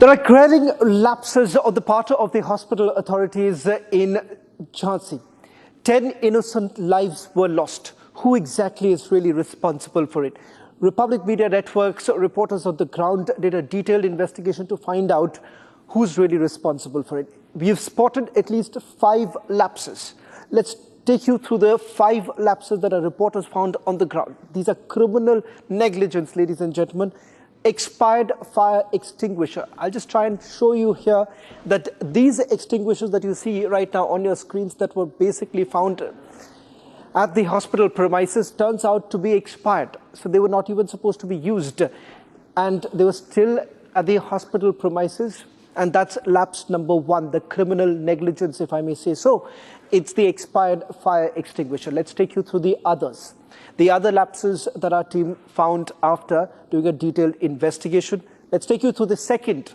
There are glaring lapses on the part of the hospital authorities in Jhansi. 10 innocent lives were lost. Who exactly is really responsible for it? Republic Media Network's reporters on the ground did a detailed investigation to find out who's really responsible for it. We've spotted at least 5 lapses. Let's take you through the 5 lapses that our reporters found on the ground. These are criminal negligence, ladies and gentlemen. Expired fire extinguisher. I'll just try and show you here that these extinguishers that you see right now on your screens that were basically found at the hospital premises turns out to be expired. So they were not even supposed to be used, and they were still at the hospital premises. And that's lapse number 1, the criminal negligence, if I may say so. It's the expired fire extinguisher. Let's take you through the others. The other lapses that our team found after doing a detailed investigation. Let's take you through the second.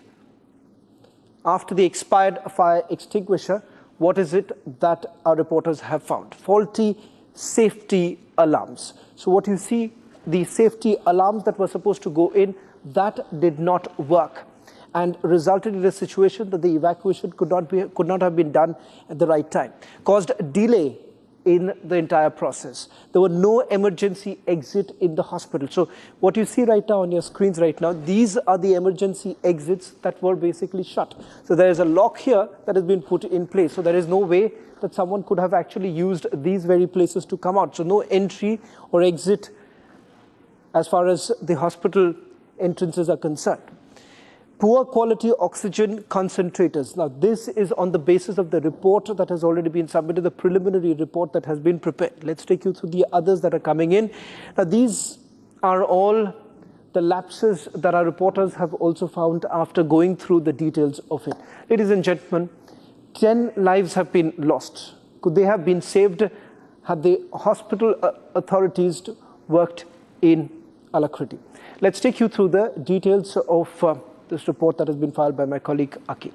After the expired fire extinguisher, what is it that our reporters have found? Faulty safety alarms. So what you see, the safety alarms that were supposed to go in, that did not work, and resulted in a situation that the evacuation could not have been done at the right time, caused delay in the entire process. There were no emergency exit in the hospital. So what you see right now on your screens right now, these are the emergency exits that were basically shut. So there is a lock here that has been put in place. So there is no way that someone could have actually used these very places to come out. So no entry or exit as far as the hospital entrances are concerned. Poor quality oxygen concentrators. Now, this is on the basis of the report that has already been submitted, the preliminary report that has been prepared. Let's take you through the others that are coming in. Now, these are all the lapses that our reporters have also found after going through the details of it. Ladies and gentlemen, 10 lives have been lost. Could they have been saved had the hospital authorities worked in alacrity? Let's take you through the details of this report that has been filed by my colleague Akil.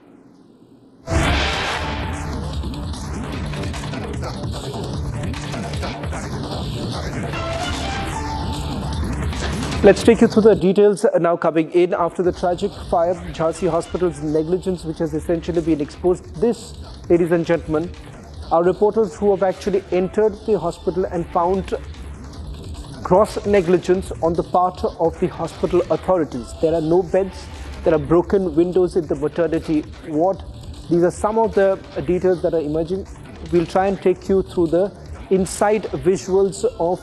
Let's take you through the details now coming in after the tragic fire. Jhansi Hospital's negligence, which has essentially been exposed. This, ladies and gentlemen, are reporters who have actually entered the hospital and found gross negligence on the part of the hospital authorities. There are no beds. There are broken windows in the maternity ward. These are some of the details that are emerging. We'll try and take you through the inside visuals of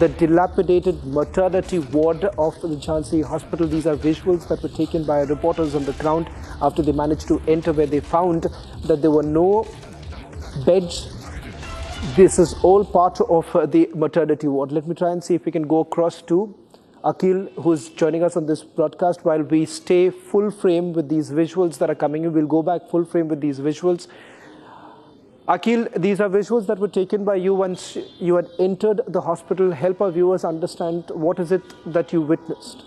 the dilapidated maternity ward of the Jhansi Hospital. These are visuals that were taken by reporters on the ground after they managed to enter, where they found that there were no beds. This is all part of the maternity ward. Let me try and see if we can go across to Akil, who's joining us on this broadcast, while we stay full frame with these visuals that are coming in. We'll go back full frame with these visuals. Akil, these are visuals that were taken by you once you had entered the hospital. Help our viewers understand what is it that you witnessed.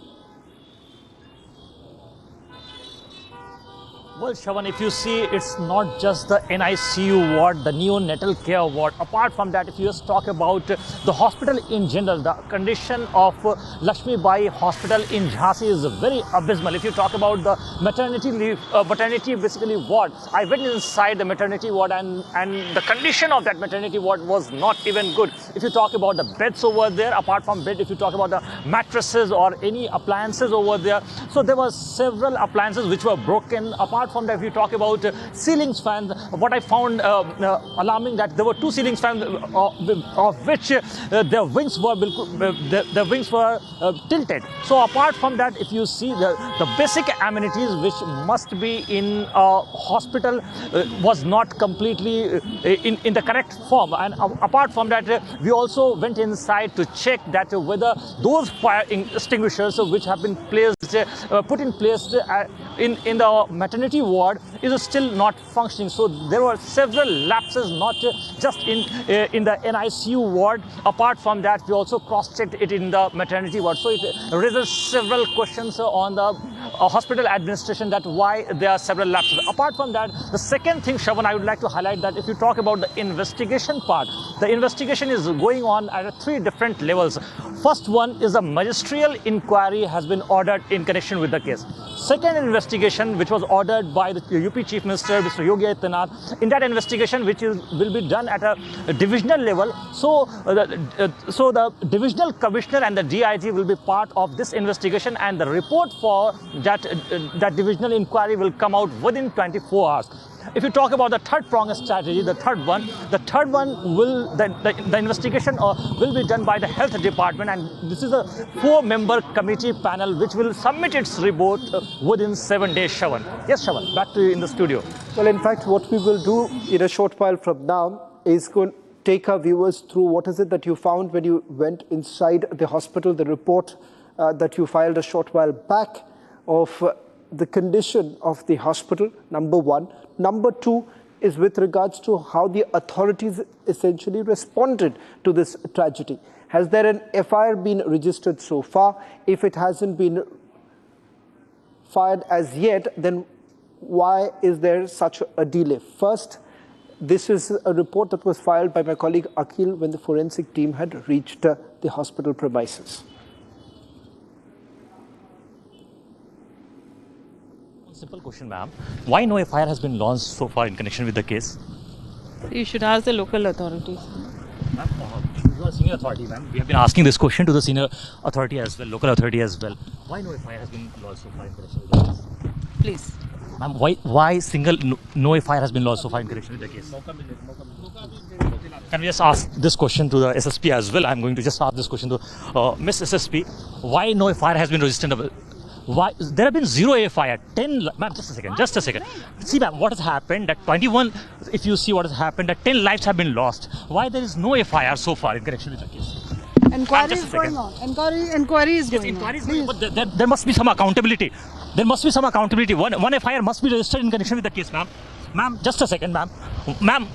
Well, Shravan, if you see, it's not just the NICU ward, the neonatal care ward. Apart from that, if you just talk about the hospital in general, the condition of Lakshmi Bai Hospital in Jhansi is very abysmal. If you talk about the maternity basically ward, I went inside the maternity ward, and the condition of that maternity ward was not even good. If you talk about the beds over there, apart from bed, if you talk about the mattresses or any appliances over there, so there were several appliances which were broken. Apart from that, if you talk about ceiling fans, what I found alarming, that there were 2 ceiling fans of which their wings were tilted. So apart from that, if you see the basic amenities which must be in a hospital was not completely in the correct form. And apart from that, we also went inside to check that whether those fire extinguishers which have been put in place in the maternity ward is still not functioning. So there were several lapses, not just in the NICU ward. Apart from that, we also cross-checked it in the maternity ward. So it raises several questions on the hospital administration, that why there are several lapses. Apart from that, the second thing, Shravan, I would like to highlight that if you talk about the investigation part, the investigation is going on at three different levels. First one is a magisterial inquiry has been ordered in connection with the case. Second investigation, which was ordered by the UP Chief Minister, Mr. Yogi Adityanath, in that investigation, which will be done at a divisional level. So the divisional commissioner and the DIG will be part of this investigation, and the report for that divisional inquiry will come out within 24 hours. If you talk about the third prong strategy, the third one will the investigation will be done by the health department, and this is a 4-member committee panel which will submit its report within 7 days. Shravan. Yes, Shravan, back to you in the studio. Well, in fact, what we will do in a short while from now is going to take our viewers through what is it that you found when you went inside the hospital, the report that you filed a short while back of the condition of the hospital, number one. Number two is with regards to how the authorities essentially responded to this tragedy. Has there an FIR been registered so far? If it hasn't been fired as yet, then why is there such a delay? First, this is a report that was filed by my colleague Akhil when the forensic team had reached the hospital premises. Simple question, ma'am. Why no FIR has been launched so far in connection with the case? You should ask the local authorities. Ma'am, you are a senior authority, ma'am. We have been asking this question to the senior authority as well, local authority as well. Why no FIR has been launched so far in connection with the case? Please. Ma'am, why no FIR has been launched so far in connection with the case? Can we just ask this question to the SSP as well? I'm going to just ask this question to Miss SSP. Why no FIR has been registered? Why there have been 0 FIR? 10, ma'am, just a second. See, ma'am, what has happened at 21, if you see what has happened, that 10 lives have been lost. Why there is no FIR so far in connection with the case? Inquiry is going on. Inquiry is going on. But there must be some accountability. There must be some accountability. One FIR must be registered in connection with the case, ma'am. Ma'am, just a second, ma'am. Ma'am,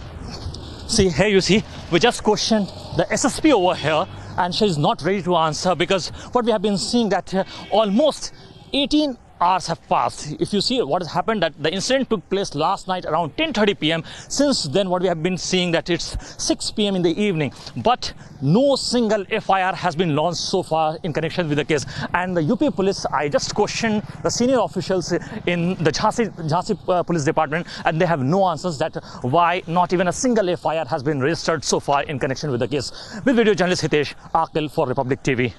see, here you see, we just questioned the SSP over here, and she is not ready to answer, because what we have been seeing that almost 18 hours have passed. If you see what has happened, that the incident took place last night around 10:30 p.m. Since then, what we have been seeing that it's 6 p.m. in the evening, but no single FIR has been launched so far in connection with the case. And the UP police, I just questioned the senior officials in the jhansi police department, and they have no answers that why not even a single FIR has been registered so far in connection with the case. With video journalist Hitesh, Akhil for Republic TV.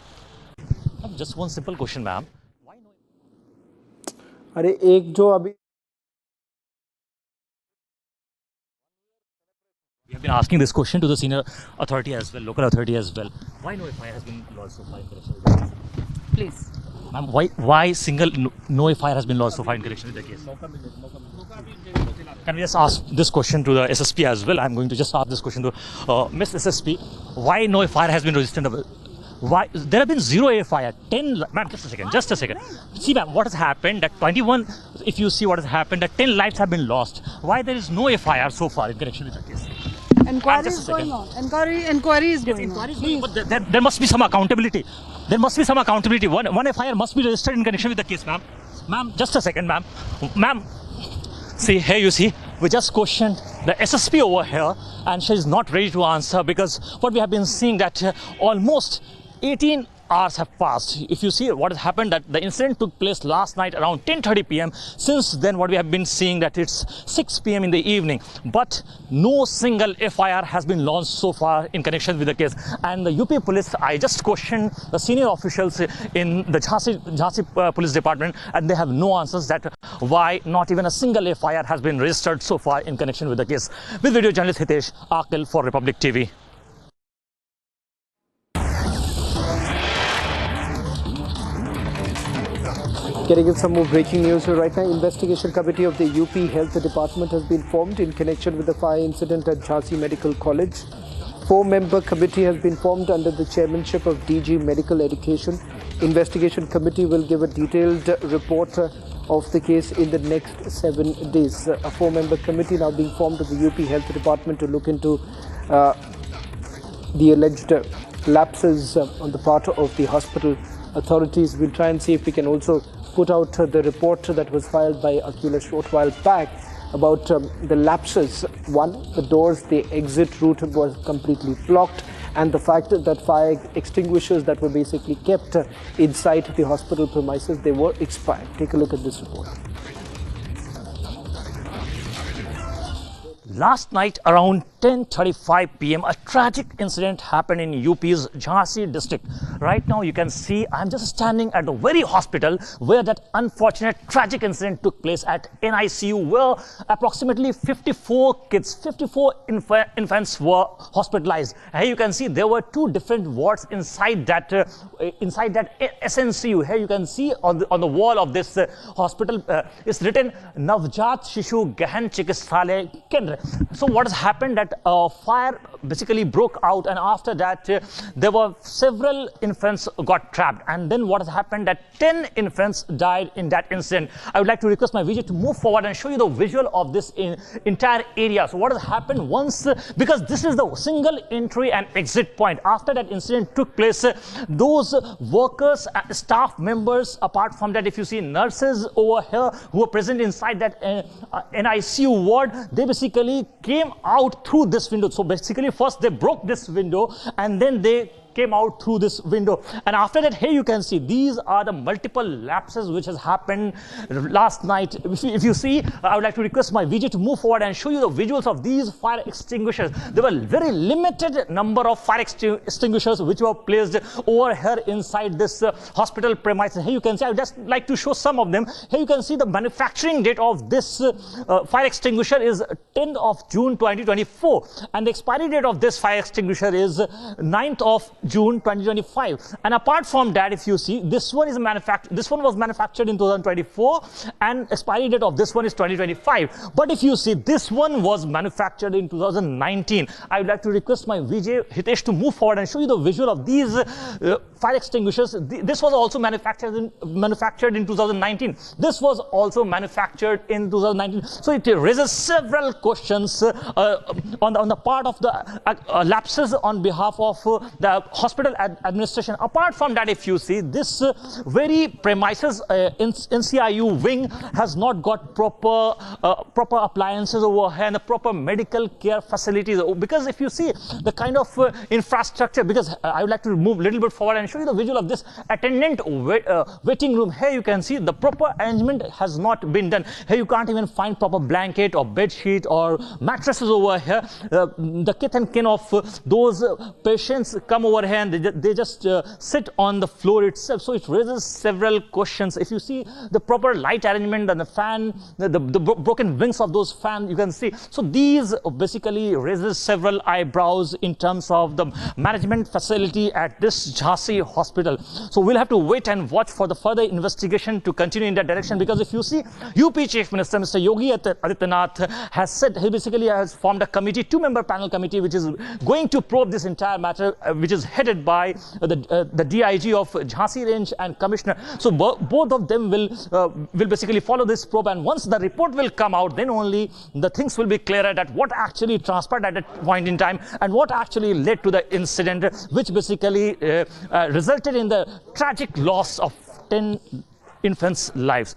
Just one simple question, ma'am. अरे एक जो अभी We have been asking this question to the senior authority as well, local authority as well. Why no FIR has been launched so far in connection with the case? Please. Ma'am, why no FIR has been launched so far in connection with the case? Can we just ask this question to the SSP as well? I'm going to just ask this question to Miss SSP. Why no FIR has been registered? Why there have been 0 FIR? 10, ma'am, just a second. See, ma'am, what has happened at 21, if you see what has happened, that 10 lives have been lost. Why there is no FIR so far in connection with the case? Inquiry is going on. Inquiry is going on. Please. But there must be some accountability. There must be some accountability. One FIR must be registered in connection with the case, ma'am. Ma'am, just a second, ma'am. Ma'am, see, here you see, we just questioned the SSP over here, and she is not ready to answer, because what we have been seeing that almost 18 hours have passed. If you see what has happened, that the incident took place last night around 10:30 p.m. Since then, what we have been seeing that it's 6 p.m. in the evening, but no single FIR has been launched so far in connection with the case. And the UP police, I just questioned the senior officials in the jhansi police department, and they have no answers that why not even a single FIR has been registered so far in connection with the case. With video journalist Hitesh, Akhil for Republic TV. Getting in some more breaking news right now. Investigation committee of the UP Health Department has been formed in connection with the fire incident at Jhansi Medical College. 4-member committee has been formed under the chairmanship of DG Medical Education. Investigation committee will give a detailed report of the case in the next 7 days. A 4-member committee now being formed of the UP Health Department to look into the alleged lapses on the part of the hospital authorities. We'll try and see if we can also put out the report that was filed by Akil a short while back about the lapses. One, the doors, the exit route was completely blocked, and the fact that fire extinguishers that were basically kept inside the hospital premises, they were expired. Take a look at this report. Last night around 10:35 p.m. a tragic incident happened in UP's Jhansi district. Right now you can see I'm just standing at the very hospital where that unfortunate tragic incident took place at NICU, where approximately 54 kids, 54 infants were hospitalized. Here you can see there were two different wards inside that SNCU. Here you can see on the wall of this hospital it's written Navjat Shishu Gahan Chikitsalaya Kendra. So what has happened that fire basically broke out, and after that there were several infants got trapped, and then what has happened that 10 infants died in that incident. I would like to request my VJ to move forward and show you the visual of this entire area. So what has happened once, because this is the single entry and exit point. After that incident took place, those workers, staff members, apart from that, if you see nurses over here who were present inside that NICU ward, they basically came out through this window. So basically first they broke this window and then they came out through this window, and after that here you can see these are the multiple lapses which has happened last night. If you see, I would like to request my VJ to move forward and show you the visuals of these fire extinguishers. There were very limited number of fire extinguishers which were placed over here inside this hospital premises. Here you can see, I would just like to show some of them. Here you can see the manufacturing date of this fire extinguisher is 10th of June 2024, and the expiry date of this fire extinguisher is 9th of June 2025. And apart from that, if you see, this one was manufactured in 2024 and expiry date of this one is 2025. But if you see, this one was manufactured in 2019. I would like to request my VJ Hitesh to move forward and show you the visual of these fire extinguishers. This was also manufactured in 2019. This was also manufactured in 2019. So it raises several questions on the part of the lapses on behalf of the hospital administration. Apart from that, if you see, this very premises NCIU wing has not got proper appliances over here and the proper medical care facilities, because if you see the kind of infrastructure, because I would like to move a little bit forward and show you the visual of this attendant waiting room. Here you can see the proper arrangement has not been done. Here you can't even find proper blanket or bed sheet or mattresses over here. The kith and kin of those patients come over here and they just sit on the floor itself. So it raises several questions. If you see the proper light arrangement and the fan, the broken wings of those fans, you can see. So these basically raises several eyebrows in terms of the management facility at this Jhansi hospital. So we'll have to wait and watch for the further investigation to continue in that direction, because if you see, UP Chief Minister Mr. Yogi Adityanath has said he basically has formed a committee, two-member panel committee, which is going to probe this entire matter, which is headed by the DIG of Jhansi Range and Commissioner. So both of them will basically follow this probe, and once the report will come out, then only the things will be clearer that what actually transpired at that point in time and what actually led to the incident, which basically resulted in the tragic loss of 10 infants' lives.